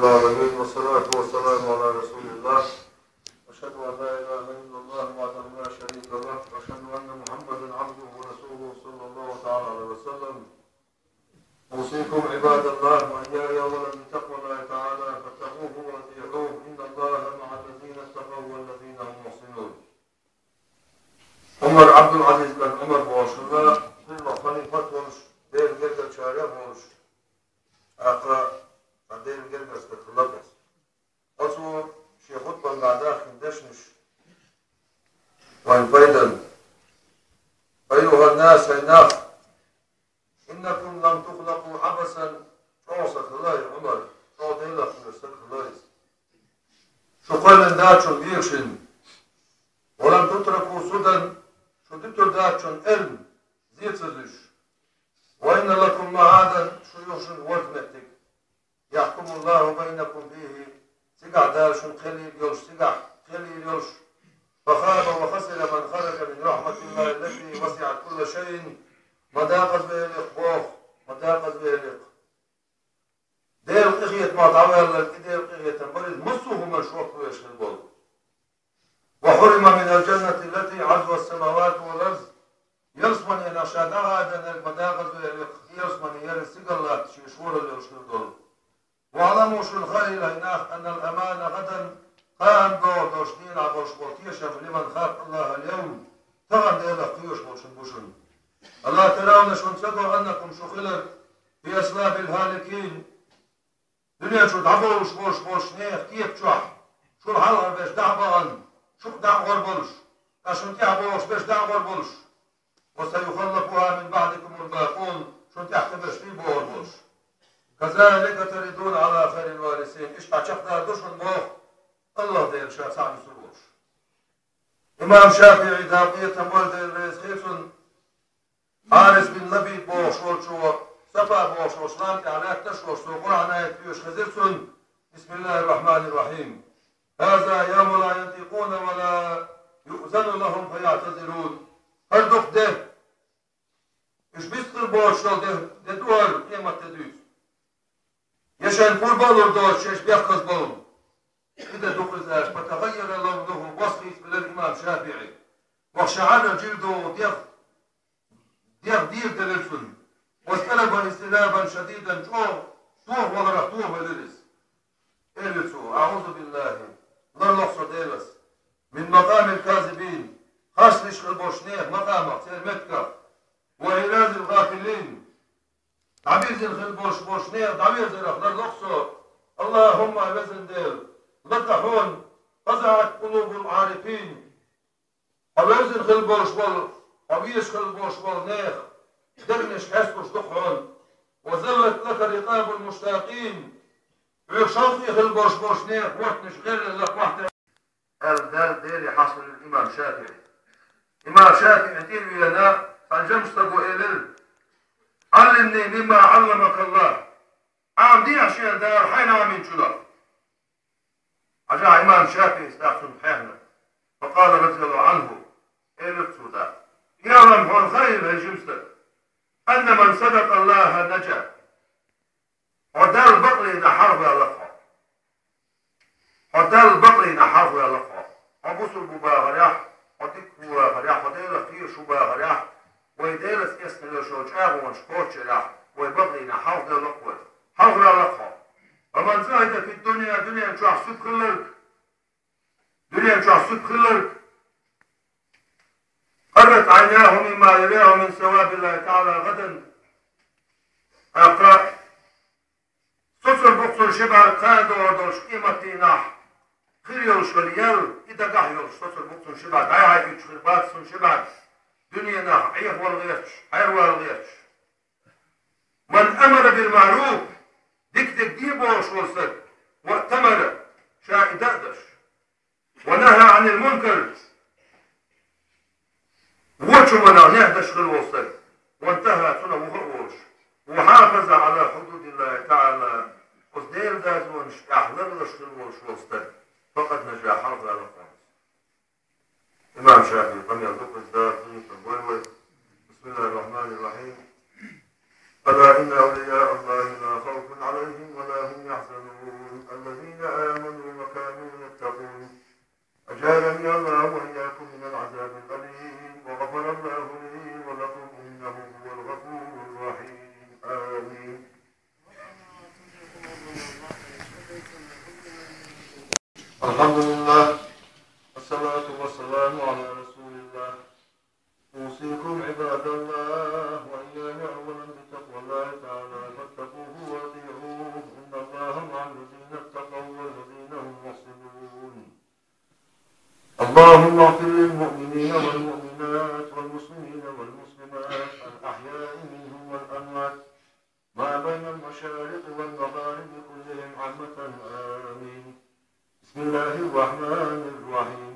العالمين والصلاة والسلام على رسول الله. أشهد أن لا إله إلا الله وحده لا شريك له، وأشهد أن محمدا عبده ورسوله صلى الله تعالى عليه وسلم. أوصيكم عباد الله وإياي أولا بتقوى الله تعالى، فاتقوه وأطيعوه، إن الله مع الذين اتقوا والذين هم محسنون. Ömer Abdülaziz ben Ömer boğuşunda kullu halifat olmuş, değil gerger çare olmuş. Akla değil gerger sıkıntılıdır. Asu şeyhut bangada khindeshmiş. وَاِنْفَيْدًا اَيُّهَا النَّاسَ اِنَّاخ اِنَّكُمْ لَمْ تُخْلَقُوا عَبَسًا. Çoğu sakılay Ömer, çoğu değil akılır sakılayız. Şu kalın dağçın bir işin, وَلَمْ تُتْرَكُوا سُدًا. Şu düttür dağçın elm, ziyetsizmiş. وَاِنَّ لَكُمْ مَعَادًا. Şu yoşun vazmettik. يَحْكُمُ اللّٰهُ بَيْنَكُمْ ف۪يهِ. Sigah dağçın kelil yoş, sigah kelil yoş. فَخَابَ وَخَسِرَ مَنْ خَرَجَ مِنْ رَحْمَةِ اللّٰهِ الَّتِي وَسِعَتْ كُلَّ شَيْءٍ. مَدَاقَزْ بَيْلِقْ بوخ، مَدَاقَزْ بَيْلِقْ. Değil kıhiyet ma'tavayarlar ki değil kıhiyetten bariz musuhu men şuak bu yaşıl bol. وَحُرِمَ مِنَ الْجَنَّةِ الَّتِي عَزْوَ السَّمَوَاتُ وَالْأَرْضِ. Yalsmani en aşağıda aden el madağız ve yalsmani yer sigarlat şişvurul yaşıl dol. وَعَلَمُوا شُ الْخَيْلَ اِنَاخ اَنَّ الْاَمَانَ غَدًا. قام دوش دين عبوش بوتيشف لمن خاف الله اليوم. تغن ديلا قيوش بوشن بوشن. الله ترون شون تسقوا أنكم شخلر في أسلاب الهالكين. دنيا شو دعبوش بوش نيخ كيف شوح. شو الحلقة بيش دعبان. شو دعور بولش. عشان تعبوش بيش دعور بولش. وسيخلقها من بعدكم الباقون. شو تحتبش في بور بولش. كذلك تردون على خير الوارثين. إيش تعشق دار دوشن موخ. Allah deyir şah sahibisi olur. İmam Şafii dağıtıyeten bol deyir reis khilsun. Haris bin Nabi boş olçu. Safa boş olçulan ki alakta şorsu. Kur'an'a etliyor şkazirsun. Bismillahirrahmanirrahim. Hâzâ yâmu lâ yentikûne ve lâ yu'zenu lahum feya'tazirûn. Her duk de. İş biskır boş ol de duvar kıymet de düz. Yaşayan kurban olur doğru çeşbiyah kız bolun. إذا دخلتاش فتغير لونه وصفه للإمام شافعي وشعر جلده دير دلسن واستلب استلابا شديدا طوه وضرب طوه للس إلسو أعوذ بالله لا نقصد ديلس من مقام الكاذبين خاص نشغل بوشنيه مقامك سيرمتك وعلاج الغافلين تعبير زي بوشنيه تعبير زي لا نقصد اللهم وزن ديل لقحون قزعت قلوب العارفين. حوازن خلبوش بول حويش خلبوش بول نيخ درنش حسبوش دقحون وزلت لك رقاب المشتاقين. ويخشوخي خلبوش بوش نيخ وقتنش غير لك واحدة. الدال ديري حصل الإمام شافعي. إمام شافعي دير ويانا فانجمستقوا إلل علمني مما علمك الله. عام دي عشان دار حين عامين شلال. رجع إمام شافعي استحسن حينا فقال رضي الله عنه إلتسودا يا من هو الخير يا جمسك أن من صدق الله نجا. ودار البقري نحرف يا لقها. ودار البقري نحرف يا لقها. وبوس البباغريح وديكوا غريح وديل خير شبا غريح ويديلس اسم لشوجاه ونشكوش ريح ويبقري نحرف يا لقها. حرف يا لقها. ومن زاهد في الدنيا دنيا شو حسب خلق دنيا شو حسب خلق قرت عيناه مما يراه من ثواب الله تعالى غدا. أقرأ سوسر بوكسر شبع كاد وردوش قيمتي ناح خير يوش وليال إذا قح يوش سوسر بوكسر شبع دايعي يوش خربات سن شبع دنيا ناح عيه والغيرش عير والغيرش. من أمر بالمعروف ديك دي بوش وصل واتمر شاء دردش ونهى عن المنكر وشو منا نهدش الوصل وانتهى سنة وغوش وحافظ على حدود الله تعالى وصدير داز ونش احلغلش الوش وصل فقد نجا حرب على الخمس. إمام شافعي قم يردوك الزار بسم الله الرحمن الرحيم. ألا إن أولياء الله لا خوف عليهم ولا هم يحزنون. الحمد لله والصلاة والسلام على رسول الله. أوصيكم عباد الله وإياي أولا بتقوى الله تعالى فاتقوه وأطيعوه إن الله مع الذين اتقوا والذين هم محسنون. اللهم اغفر للمؤمنين والمؤمنات والمسلمين والمسلمات الأحياء منهم والأموات ما بين المشارق والمغارب كلهم عامة آمين. بسم الله الرحمن الرحيم.